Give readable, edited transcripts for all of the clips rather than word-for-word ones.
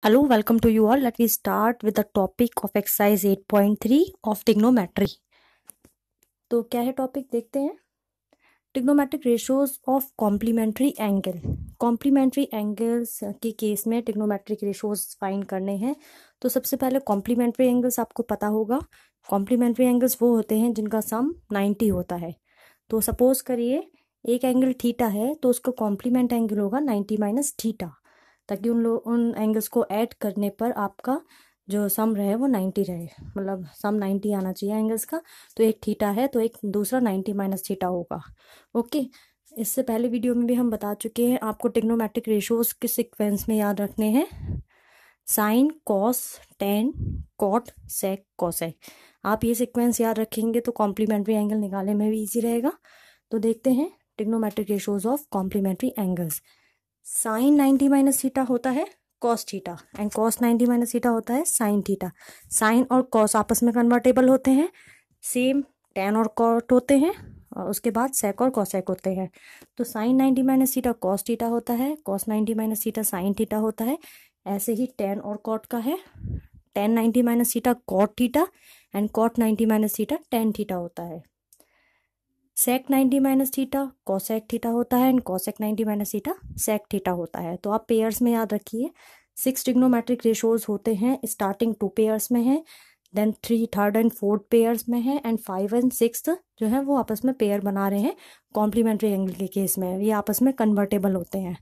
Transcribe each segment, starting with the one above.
Hello, welcome to you all. Let me start with the topic of exercise 8.3 of trigonometry. तो क्या है topic देखते हैं। Trigonometric ratios of complementary angle. Complementary angles के case में trigonometric ratios find करने हैं। तो सबसे पहले कॉम्प्लीमेंट्री एंगल्स आपको पता होगा। कॉम्प्लीमेंट्री एंगल्स वो होते हैं जिनका सम 90 होता है। तो सपोज करिए एक एंगल थीटा है तो उसका कॉम्प्लीमेंट एंगल होगा 90 माइनस थीटा, ताकि उन एंगल्स को ऐड करने पर आपका जो सम रहे वो 90 रहे, मतलब सम 90 आना चाहिए एंगल्स का। तो एक थीटा है तो एक दूसरा 90 माइनस थीटा होगा। ओके, इससे पहले वीडियो में भी हम बता चुके हैं। आपको ट्रिग्नोमेट्रिक रेशियोज किस सीक्वेंस में याद रखने हैं? साइन, कॉस, टेन, कॉट, सेक, कोसेक। आप ये सीक्वेंस याद रखेंगे तो कॉम्प्लीमेंट्री एंगल निकालने में भी ईजी रहेगा। तो देखते हैं trigonometric ratios of complementary angles. Sine 90 minus theta होता है cos theta and cos 90 minus theta होता है साइन थीटा। साइन और कॉस आपस में कन्वर्टेबल होते हैं, सेम टेन और कॉट होते हैं, और उसके बाद सेक और कॉसेक होते हैं। तो sine 90 minus theta cos theta होता है, cos 90 minus theta sine theta होता है। ऐसे ही टेन और कॉट का है, tan 90 minus theta cot theta and cot 90 minus theta tan theta होता है। Sec 90 minus theta cosec theta होता है and cosec 90 minus theta sec theta होता है। तो आप पेयर्स में याद रखिए 6 ट्रिग्नोमेट्रिक रेशियोज होते हैं। स्टार्टिंग 2 पेयर्स में है, then 3 third and fourth pairs में है, एंड 5 एंड 6 जो है वो आपस में पेयर बना रहे हैं। कॉम्प्लीमेंट्री एंगल के केस में ये आपस में कन्वर्टेबल होते हैं।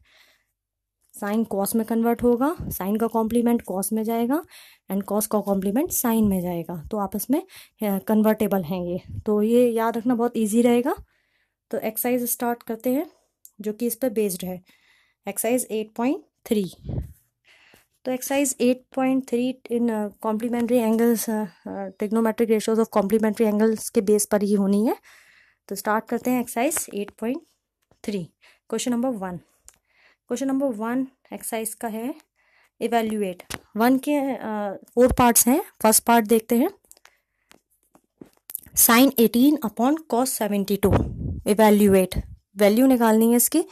साइन कॉस में कन्वर्ट होगा, साइन का कॉम्प्लीमेंट कॉस में जाएगा एंड कॉस का कॉम्प्लीमेंट साइन में जाएगा। तो आपस में कन्वर्टेबल हैं ये, तो ये याद रखना बहुत इजी रहेगा। तो एक्सरसाइज स्टार्ट करते हैं जो कि इस पर बेस्ड है। एक्सरसाइज 8.3। तो exercise 8.3 in complementary angles, trigonometric ratios of complementary angles के बेस पर ही होनी है। तो स्टार्ट करते हैं exercise 8.3। Question number 1। Question number 1 exercise का है इवेल्युएट। 1 के 4 पार्ट्स हैं। फर्स्ट पार्ट देखते हैं, sine 18 upon cos 72। Evaluate, value निकालनी है इसकी।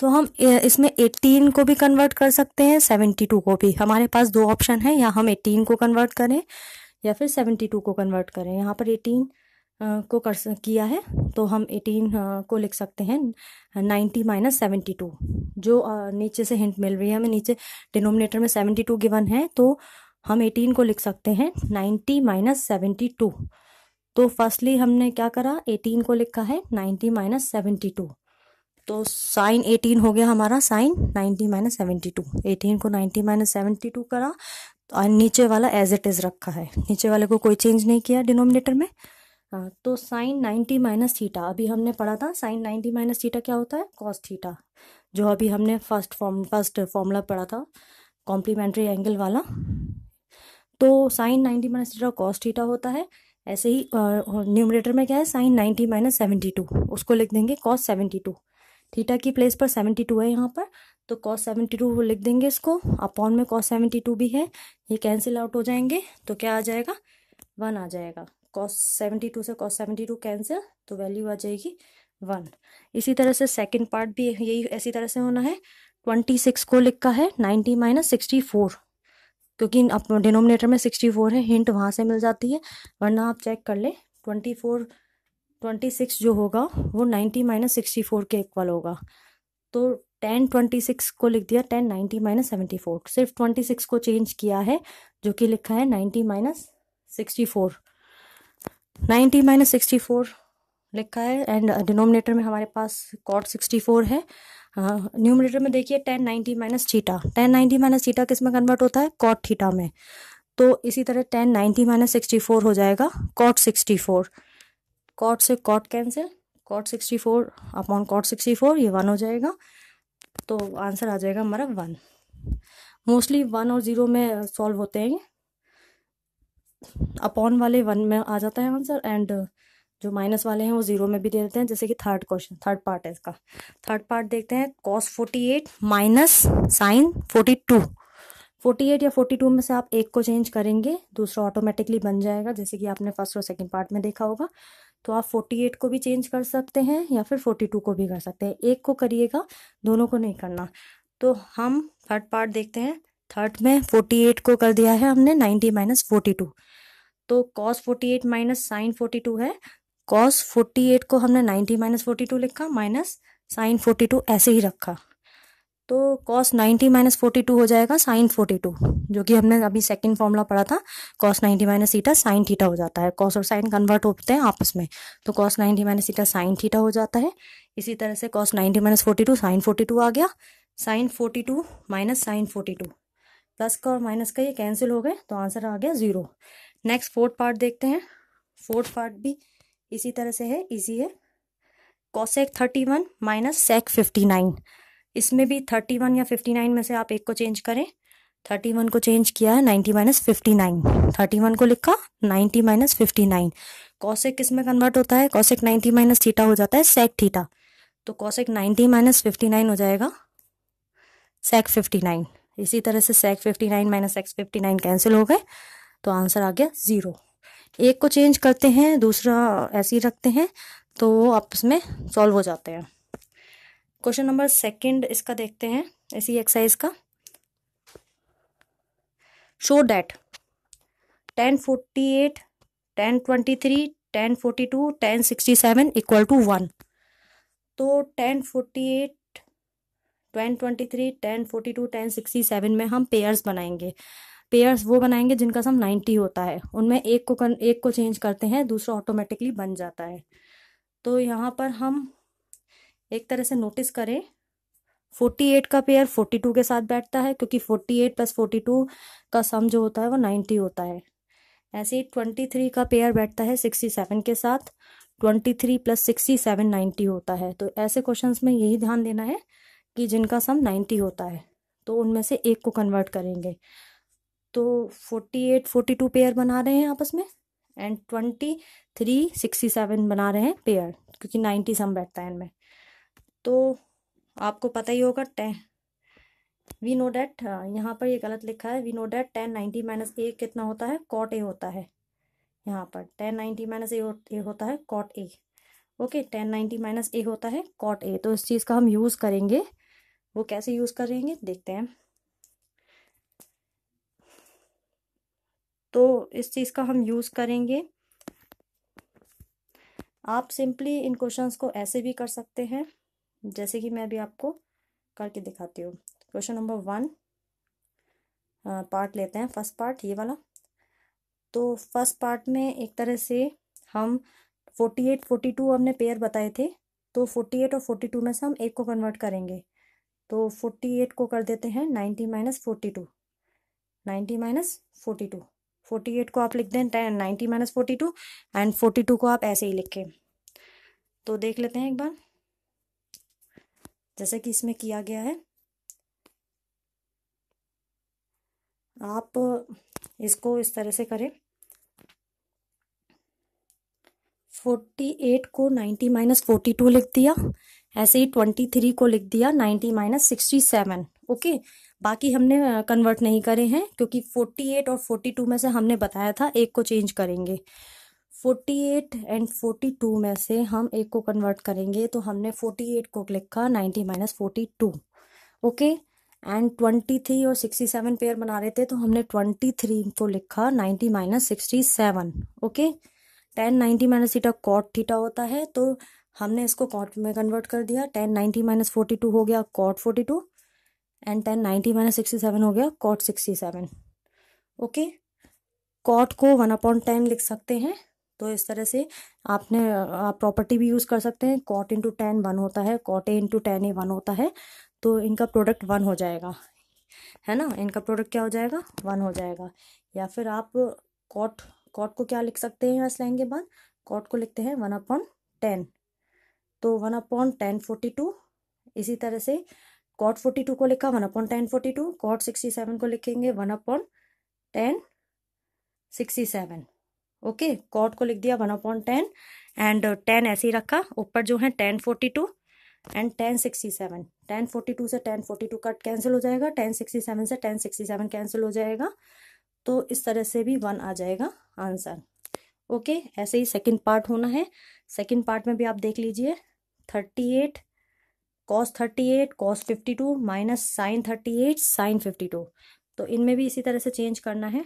तो हम इसमें 18 को भी कन्वर्ट कर सकते हैं, 72 को भी। हमारे पास 2 ऑप्शन है, या हम 18 को कन्वर्ट करें या फिर 72 को कन्वर्ट करें। यहाँ पर 18 को किया है तो हम 18 को लिख सकते हैं 90 माइनस 72। जो नीचे से हिंट मिल रही है हमें, नीचे डिनोमिनेटर में 72 गिवन है, तो हम 18 को लिख सकते हैं 90 माइनस 72। तो फर्स्टली हमने क्या करा, 18 को लिखा है 90 माइनस 72। तो साइन 18 हो गया हमारा साइन 90 माइनस 72। 18 को 90 माइनस 72 करा और नीचे वाला एज इट इज रखा है, नीचे वाले को कोई चेंज नहीं किया डिनोमिनेटर में। तो साइन 90 माइनस थीटा अभी हमने पढ़ा था। साइन 90 माइनस थीटा क्या होता है? कॉस थीटा, जो अभी हमने फर्स्ट फॉर्मूला पढ़ा था कॉम्प्लीमेंट्री एंगल वाला। तो sine 90 minus theta cos theta होता है। ऐसे ही न्यूमरेटर में क्या है, साइन 90 माइनस 72, उसको लिख देंगे कॉस 72। थीटा की प्लेस पर 72 है यहाँ पर, तो कॉस 72 लिख देंगे इसको। अपॉन में कॉस 72 भी है, ये कैंसिल आउट हो जाएंगे। तो क्या आ जाएगा? 1 आ जाएगा। कॉस 72 से कॉस 72 कैंसिल, तो वैल्यू आ जाएगी 1। इसी तरह से सेकंड पार्ट भी यही ऐसी तरह से होना है। 26 को लिखा है 90 माइनस 64, क्योंकि अपने डिनोमिनेटर में 64 है, हिंट वहाँ से मिल जाती है, वरना आप चेक कर ले। 26 जो होगा वो 90 माइनस 64 के इक्वल होगा। तो 10 26 को लिख दिया 10 90 माइनस 74। सिर्फ 26 को चेंज किया है, जो कि लिखा है 90 माइनस 64। 90 माइनस 64 लिखा है एंड डिनोमिनेटर में हमारे पास कॉट 64 है। न्यूमरेटर में देखिए 10 90 माइनस थीटा। 10 90 माइनस थीटा किस में कन्वर्ट होता है? कॉट थीटा में। तो इसी तरह 10 90 माइनस 64 हो जाएगा कॉट 64। कॉट से cot cancel, cot 64 upon cot 64, ये 1 हो जाएगा। तो आंसर आ जाएगा हमारा 1। मोस्टली 1 और 0 में सॉल्व होते हैं, अपॉन वाले 1 में आ जाता है आंसर, एंड जो माइनस वाले हैं वो 0 में भी दे देते हैं। जैसे कि थर्ड पार्ट है इसका। थर्ड पार्ट देखते हैं, कॉस 48 माइनस साइन 42। 48 या 42 में से आप एक को चेंज करेंगे, दूसरा ऑटोमेटिकली बन जाएगा, जैसे कि आपने फर्स्ट और सेकंड पार्ट में देखा होगा। तो आप 48 को भी चेंज कर सकते हैं या फिर 42 को भी कर सकते हैं। एक को करिएगा, दोनों को नहीं करना। तो हम थर्ड पार्ट देखते हैं, थर्ड में 48 को कर दिया है हमने 90 माइनस 42, तो cos 48 माइनस साइन 42 है। cos 48 को हमने 90 माइनस 42 लिखा, माइनस साइन 42 ऐसे ही रखा, तो cos 90 माइनस 42 हो जाएगा साइन 42, जो कि हमने अभी सेकंड फॉर्मूला पढ़ा था, cos 90 minus theta sine theta हो जाता है। cos और साइन कन्वर्ट होते हैं आपस में, तो cos 90 minus theta sine theta हो जाता है। इसी तरह से cos 90 माइनस 42 साइन 42 आ गया, साइन 42 माइनस साइन 42, प्लस का और माइनस का ये कैंसिल हो गए, तो आंसर आ गया 0। नेक्स्ट फोर्थ पार्ट देखते हैं। फोर्थ पार्ट भी इसी तरह से है, इजी है। cosec 31 माइनस sec 59, इसमें भी 31 या 59 में से आप एक को चेंज करें। 31 को चेंज किया है 90 माइनस 59, 31 को लिखा 90 माइनस 59। cosec किस में कन्वर्ट होता है, cosec 90 माइनस थीटा हो जाता है sec थीटा, तो cosec 90 माइनस 59 हो जाएगा sec 59। इसी तरह से sec 59 माइनस sec 59 कैंसिल हो गए, तो आंसर आ गया 0। एक को चेंज करते हैं, दूसरा ऐसे ही रखते हैं, तो वो आपस में सॉल्व हो जाते हैं। क्वेश्चन नंबर सेकंड इसका देखते हैं, इसी एक्सरसाइज का। Show that 1048 1023 1042 1067 equal to 1। तो 1048 1023 1042 1067 में हम पेयर्स बनाएंगे। पेयर्स वो बनाएंगे जिनका सम 90 होता है, उनमें एक को चेंज करते हैं, दूसरा ऑटोमेटिकली बन जाता है। तो यहाँ पर हम एक तरह से नोटिस करें, 48 का पेयर 42 के साथ बैठता है, क्योंकि 48 प्लस 42 का सम जो होता है वो 90 होता है। ऐसे ही 23 का पेयर बैठता है 67 के साथ, 23 प्लस 67 90 होता है। तो ऐसे क्वेश्चंस में यही ध्यान देना है कि जिनका सम 90 होता है, तो उनमें से एक को कन्वर्ट करेंगे। तो 48 42 पेयर बना रहे हैं आपस में, एंड 23 67 बना रहे हैं पेयर, क्योंकि 90 सम बैठता है इनमें। तो आपको पता ही होगा वी नो डैट, यहाँ पर ये गलत लिखा है, वी नो डैट 1090 माइनस ए कितना होता है, कॉट ए होता है। यहाँ पर 1090 माइनस ए होता है कॉट ए। ओके, 1090 माइनस ए होता है कॉट ए। तो इस चीज़ का हम यूज़ करेंगे, वो कैसे यूज़ करेंगे देखते हैं। तो इस चीज़ का हम यूज़ करेंगे, आप सिंपली इन क्वेश्चंस को ऐसे भी कर सकते हैं, जैसे कि मैं अभी आपको करके दिखाती हूँ। क्वेश्चन नंबर 1 पार्ट लेते हैं, फर्स्ट पार्ट ये वाला। तो फर्स्ट पार्ट में एक तरह से हम 48 42 हमने पेयर बताए थे, तो 48 और 42 में से हम एक को कन्वर्ट करेंगे। तो 48 को कर देते हैं 90 माइनस 42, 90 माइनस 42। 48 को आप लिख दें 90 माइनस 42, एंड 42 को आप ऐसे ही लिखें। तो देख लेते हैं एक बार, जैसे कि इसमें किया गया है। आप इसको इस तरह से करें, 48 को 90 माइनस 42 लिख दिया, ऐसे ही 23 को लिख दिया 90 माइनस 67। ओके, बाकी हमने कन्वर्ट नहीं करे हैं, क्योंकि 48 और 42 में से हमने बताया था एक को चेंज करेंगे। 48 एंड 42 में से हम एक को कन्वर्ट करेंगे, तो हमने 48 को लिखा 90 माइनस 42। ओके, एंड 23 और 67 पेयर बना रहे थे, तो हमने 23 को लिखा 90 minus 67। Okay, 1090 minus theta cot theta होता है, तो हमने इसको कॉट में कन्वर्ट कर दिया। 1090 माइनस 42 हो गया कॉट 42, एंड 1090 माइनस 67 हो गया कॉट 67। ओके, कॉट को 1/10 लिख सकते हैं। तो इस तरह से आपने आप प्रॉपर्टी भी यूज़ कर सकते हैं, कॉट इंटू 10 1 होता है, कॉट ए इंटू 10 ए 1 होता है, तो इनका प्रोडक्ट 1 हो जाएगा, है ना। इनका प्रोडक्ट क्या हो जाएगा, 1 हो जाएगा। या फिर आप कॉट को क्या लिख सकते हैं इस लाइन के बाद, कॉट को लिखते हैं 1/10, तो 1/10 42। इसी तरह से कॉट 42 को लिखा 1/10 42, कॉट 67 को लिखेंगे 1/10 67। ओके, कॉट को लिख दिया 1/10, एंड 10 ऐसे ही रखा, ऊपर जो है 10 42 एंड 10 67। 10 42 से 10 42 कट कैंसिल हो जाएगा, 10 67 से 10 67 कैंसिल हो जाएगा, तो इस तरह से भी 1 आ जाएगा आंसर। ओके, ऐसे ही सेकंड पार्ट होना है। सेकंड पार्ट में भी आप देख लीजिए, 38 cos 52 माइनस साइन 38 साइन 52। तो इनमें भी इसी तरह से चेंज करना है।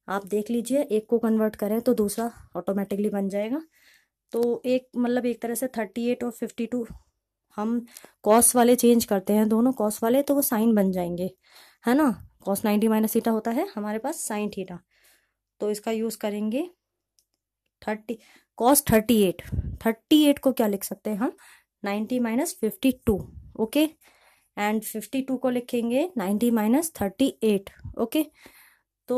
आप देख लीजिए, एक को कन्वर्ट करें तो दूसरा ऑटोमेटिकली बन जाएगा। तो एक मतलब एक तरह से 38 और 52 हम कॉस वाले चेंज करते हैं, दोनों कॉस वाले, तो वो साइन बन जाएंगे, है ना। कॉस 90 माइनस थीटा होता है हमारे पास साइन थीटा, तो इसका यूज करेंगे 30 कॉस 38 को क्या लिख सकते हैं हम 90 माइनस 52, ओके। एंड 52 को लिखेंगे 90 माइनस 38, ओके। तो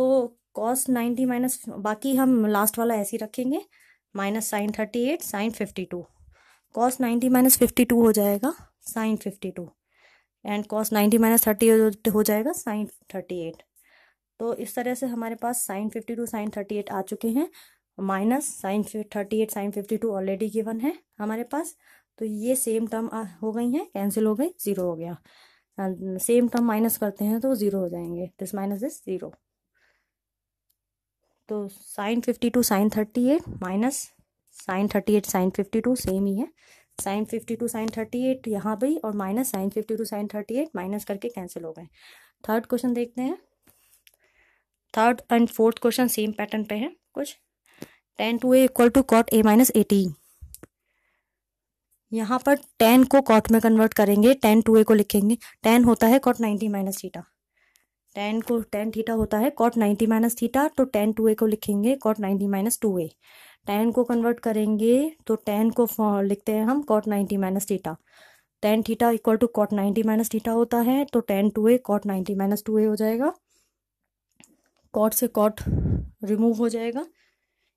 कॉस 90 माइनस, बाकी हम लास्ट वाला ऐसे ही रखेंगे, minus sine 38 sine 52, cos 90 minus 52 हो जाएगा साइन 52, एंड कॉस 90 माइनस 30 हो जाएगा साइन 38। तो इस तरह से हमारे पास साइन 52 साइन 38 आ चुके हैं, minus sine 38 sine 52 already given है हमारे पास। तो ये सेम टर्म हो गई हैं, कैंसिल हो गई, जीरो हो गया। सेम टर्म माइनस करते हैं तो जीरो हो जाएंगे, दिस माइनस दिस जीरो। तो sine 52 sine 38 minus sine 38 sine 52 same ही है, साइन 52 साइन 38 यहाँ भी, और माइनस साइन 52 साइन 38 माइनस करके कैंसिल हो गए। थर्ड क्वेश्चन देखते हैं। Third and fourth question same pattern पे है कुछ। tan 2a equal to cot a minus 18। यहाँ पर tan को कॉट में कन्वर्ट करेंगे, tan 2a को लिखेंगे, tan होता है cot 90 minus theta, tan theta होता है कॉट 90 माइनस थीटा, तो tan 2a को लिखेंगे कॉट 90 माइनस 2a। tan को कन्वर्ट करेंगे तो tan को लिखते हैं हम cot 90 minus theta, tan theta equal to cot 90 minus theta होता है, तो tan 2a cot 90 minus 2a हो जाएगा। कॉट से कॉट रिमूव हो जाएगा,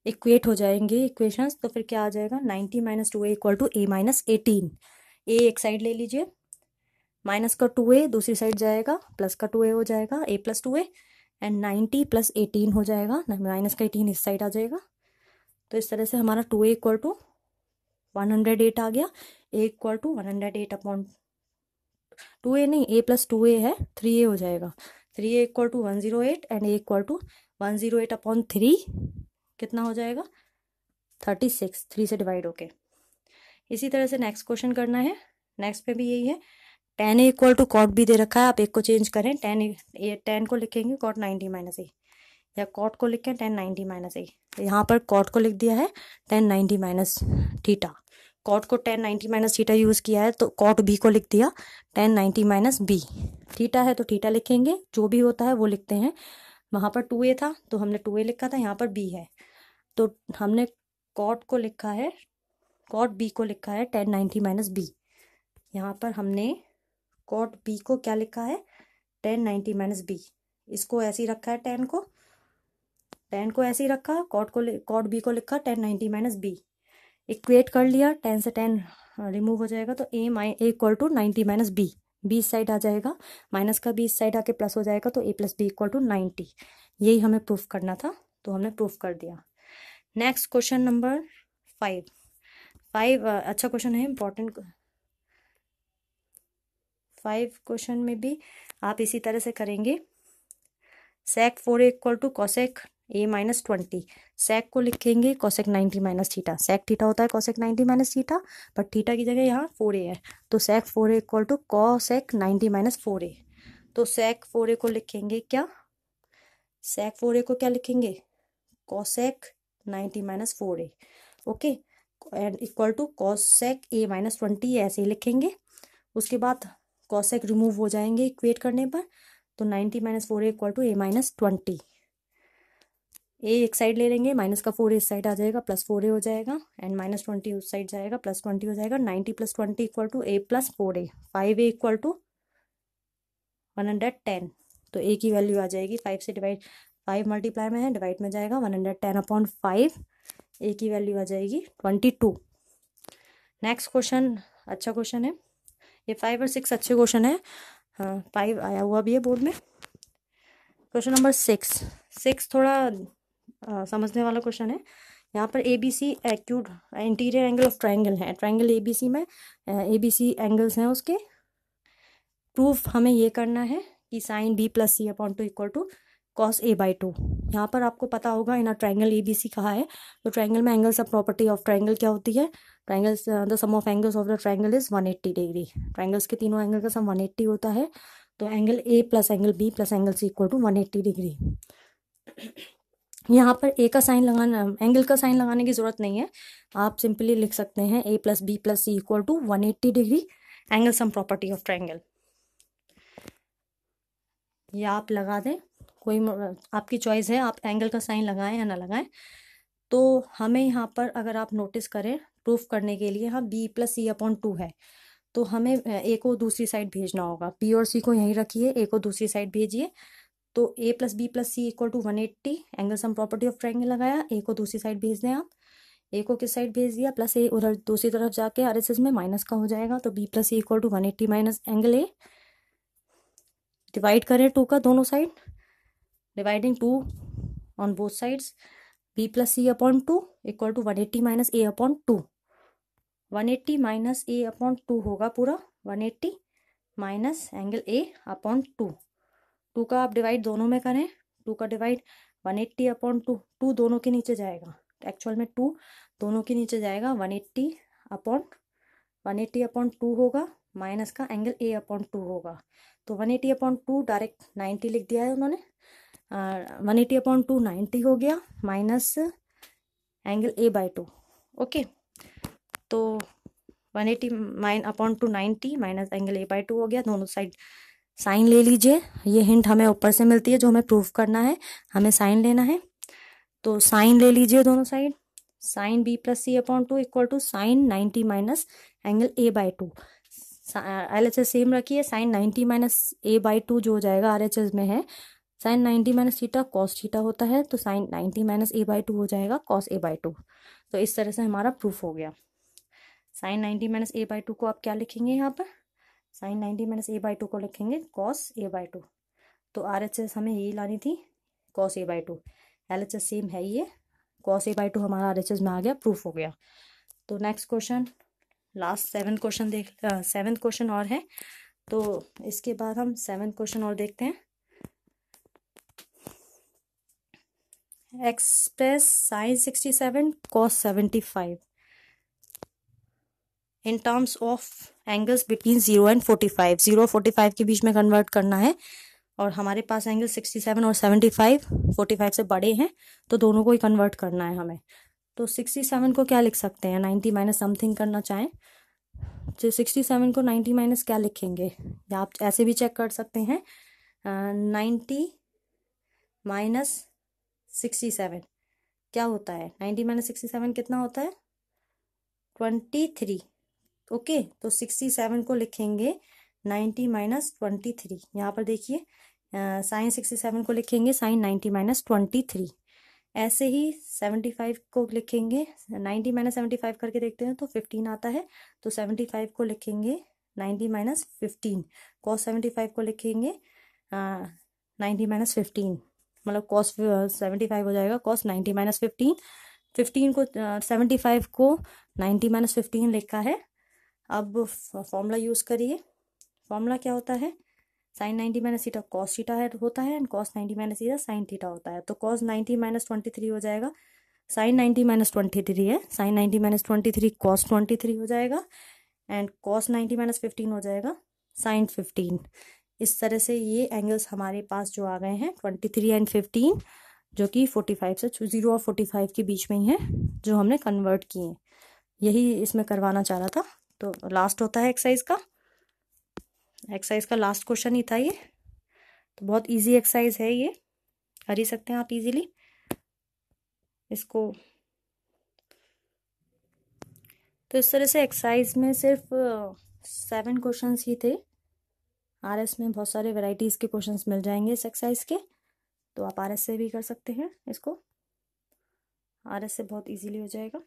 इक्वेट हो जाएंगे इक्वेशंस, तो फिर क्या आ जाएगा 90 minus 2a equal to a minus 18। a एक साइड ले लीजिए, माइनस का 2a दूसरी साइड जाएगा, प्लस का 2a हो जाएगा, a plus 2a, and 90 plus 18 हो जाएगा, माइनस का 18 इस साइड आ जाएगा। तो इस तरह से हमारा 2a इक्वल टू 108 आ गया, a equal to 108 upon 2a नहीं, a प्लस 2a है, 3a हो जाएगा, 3a equal to 108 and a equal to 108 upon 3 कितना हो जाएगा 36, 3 से डिवाइड होके। इसी तरह से नेक्स्ट क्वेश्चन करना है, नेक्स्ट पे भी यही है, tan a equal to cot b दे रखा है, आप एक को चेंज करें, tan को लिखेंगे कॉट 90 माइनस a, या कॉट को लिखें tan 90 माइनस a, यहाँ पर कॉट को लिख दिया है tan 90 माइनस थीटा, कॉट को tan 90 माइनस थीटा यूज किया है, तो कॉट b को लिख दिया tan 90 माइनस b, थीटा है तो थीटा लिखेंगे, जो भी होता है वो लिखते हैं। वहाँ पर 2a था तो हमने 2a लिखा था, यहाँ पर b है तो हमने कॉट को लिखा है, कॉट b को लिखा है tan 90 माइनस b, यहाँ पर हमने कॉट b को क्या लिखा है tan 90 माइनस b, इसको ऐसे ही रखा है, tan को ऐसे ही रखा, कॉट b को लिखा tan 90 माइनस b, इक्वेट कर लिया, tan से tan रिमूव हो जाएगा, तो a equal to 90 minus b, b side आ जाएगा, माइनस का b साइड आके प्लस हो जाएगा, तो a plus b equal to 90। यही हमें प्रूफ करना था, तो हमने प्रूफ कर दिया। नेक्स्ट क्वेश्चन नंबर 5 अच्छा क्वेश्चन है, इंपॉर्टेंट। 5 क्वेश्चन में भी आप इसी तरह से करेंगे, sec 4a equal to cosec a minus 20, sec को लिखेंगे cosec 90 minus theta, sec theta होता है cosec 90 minus theta, but theta की जगह यहाँ 4a है, तो sec 4a equal to cosec 90 minus 4a, तो sec 4a को लिखेंगे क्या, sec 4a को क्या लिखेंगे cosec 90 minus 4a, okay, and equal to cosec a minus 20 ऐसे ही लिखेंगे। उसके बाद cosec रिमूव हो जाएंगे इक्वेट करने पर, तो 90 minus 4a equal to a minus 20, a एक साइड ले लेंगे, माइनस का 4a इस साइड आ जाएगा, प्लस 4a हो जाएगा, एंड माइनस 20 उस साइड जाएगा, प्लस 20 हो जाएगा, 90 plus 20 equal to a plus 4a, 5a equal to 110, तो a की वैल्यू आ जाएगी 5 से डिवाइड, 5 मल्टीप्लाई में है, डिवाइड में जाएगा, 110 अपॉन 5, a की वैल्यू आ जाएगी 22। नेक्स्ट क्वेश्चन अच्छा क्वेश्चन है, ये 5 और 6 अच्छे क्वेश्चन है, हाँ 5 आया हुआ भी है बोर्ड में। क्वेश्चन नंबर 6 थोड़ा समझने वाला क्वेश्चन है। यहाँ पर ABC acute interior angle of triangle है, ट्राइंगल ABC में ABC एंगल्स हैं उसके, प्रूफ हमें ये करना है कि sine B plus C upon 2 equal to cos A by 2। यहाँ पर आपको पता होगा इन ट्राइंगल ABC कहा है, तो ट्राइंगल में angles of property of triangle क्या होती है, triangles the sum of angles of the triangle is 180 degree, triangles के तीनों एंगल का सम 180 होता है, तो angle A plus angle B plus angle C equal to 180 degree. यहाँ पर ए का साइन लगाना, एंगल का साइन लगाने की जरूरत नहीं है, आप सिंपली लिख सकते हैं A plus B plus C equal to 180 degree angle sum property of triangle. या आप लगा दें, कोई आपकी चॉइस है, आप एंगल का साइन लगाएं या ना लगाएं। तो हमें यहाँ पर अगर आप नोटिस करें, प्रूफ करने के लिए हाँ बी प्लस सी अपॉन 2 है, तो हमें ए को दूसरी साइड भेजना होगा। बी और सी को यहीं रखिए, ए को दूसरी साइड भेजिए। तो A plus B plus C equal to 180 angle sum property of triangle लगाया, ए को दूसरी साइड भेज दें आप। ए को किस साइड भेज दिया, प्लस ए उधर दूसरी तरफ जाके आरएसएस में माइनस का हो जाएगा। तो B plus C equal to 180 minus angle A. Divide करें 2 का दोनों साइड, dividing 2 on both sides. B plus C upon 2 equal to 180 minus A upon 2। 180 minus A upon 2 होगा पूरा 180 माइनस एंगल ए अपॉन 2। 2 का आप डिवाइड दोनों में करें, 2 का डिवाइड 180 अपॉन 2, 2 दोनों के नीचे जाएगा, एक्चुअल में 2 दोनों के नीचे जाएगा। 180 अपॉन 2 होगा, माइनस का एंगल ए अपॉन 2 होगा। तो 180 अपॉन 2 डायरेक्ट 90 लिख दिया है उन्होंने। 180 अपॉन 2 90 हो गया, minus angle A by 2। Okay, तो 180 upon 2 90 minus angle A by 2 हो गया। दोनों साइड साइन ले लीजिए, ये हिंट हमें ऊपर से मिलती है, जो हमें प्रूफ करना है हमें साइन लेना है। तो साइन ले लीजिए दोनों side. Sine B plus C upon 2 equal to sine 90 minus angle A by 2। LHS same रखिए, साइन 90 माइनस ए बाई 2 जो हो जाएगा RHS में है sine 90 minus theta cos theta होता है, तो साइन 90 माइनस ए बाई 2 हो जाएगा कॉस ए बाई 2। तो इस तरह से हमारा प्रूफ हो गया। साइन 90 माइनस ए बाई 2 को आप क्या लिखेंगे, यहाँ पर साइन 90 माइनस ए बाई 2 को लिखेंगे कॉस ए बाई 2। तो RHS हमें यही लानी थी, cos A by 2। LHS same है ये, कॉस ए बाई 2 हमारा RHS में आ गया, प्रूफ हो गया। तो next question, last 7 question 7th question और है, तो इसके बाद हम 7th क्वेश्चन और देखते हैं। Express sine 67 cos 75 in terms of angles between 0 and 45। 0 और 45 के बीच में कन्वर्ट करना है, और हमारे पास एंगल 67 और 75 45 से बड़े हैं, तो दोनों को ही कन्वर्ट करना है हमें। तो 67 को क्या लिख सकते हैं, 90 माइनस समथिंग करना चाहें तो 67 को 90 माइनस क्या लिखेंगे, या आप ऐसे भी चेक कर सकते हैं। 90 माइनस 67 क्या होता है, 90 माइनस 67 कितना होता है, 23। ओके, तो 67 को लिखेंगे 90 माइनस 23। यहाँ पर देखिए साइन 67 को लिखेंगे साइन 90 माइनस 23। ऐसे ही 75 को लिखेंगे, 90 माइनस 75 करके देखते हैं तो 15 आता है, तो 75 को लिखेंगे 90 माइनस 15। कॉस 75 को लिखेंगे 90 माइनस 15, मतलब कॉस 75 हो जाएगा कॉस 90 माइनस 15। 15 को 75 को 90 माइनस 15 लिखा है। अब फॉर्मूला यूज करिए। फॉर्मूला क्या होता है, sine 90 minus theta cos theta होता है, and cos 90 minus theta sine theta होता है। तो कॉस 90 माइनस 23 हो जाएगा, साइन 90 माइनस 23 है, साइन 90 माइनस 23 कॉस 23 हो जाएगा, एंड कॉस 90 माइनस 15 हो जाएगा साइन 15। इस तरह से ये एंगल्स हमारे पास जो आ गए हैं 23 एंड 15, जो कि 45 से 0 और 45 के बीच में ही है, जो हमने कन्वर्ट किए हैं। यही इसमें करवाना चाह रहा था। तो लास्ट होता है एक्सरसाइज का लास्ट क्वेश्चन ही था ये। तो बहुत इजी एक्सरसाइज है ये, कर ही सकते हैं आप इजीली इसको। तो इस तरह से एक्सरसाइज में सिर्फ 7 क्वेश्चंस ही थे। RS में बहुत सारे वैरायटीज के क्वेश्चंस मिल जाएंगे इस एक्सरसाइज के, तो आप RS से भी कर सकते हैं इसको, RS से बहुत इजीली हो जाएगा।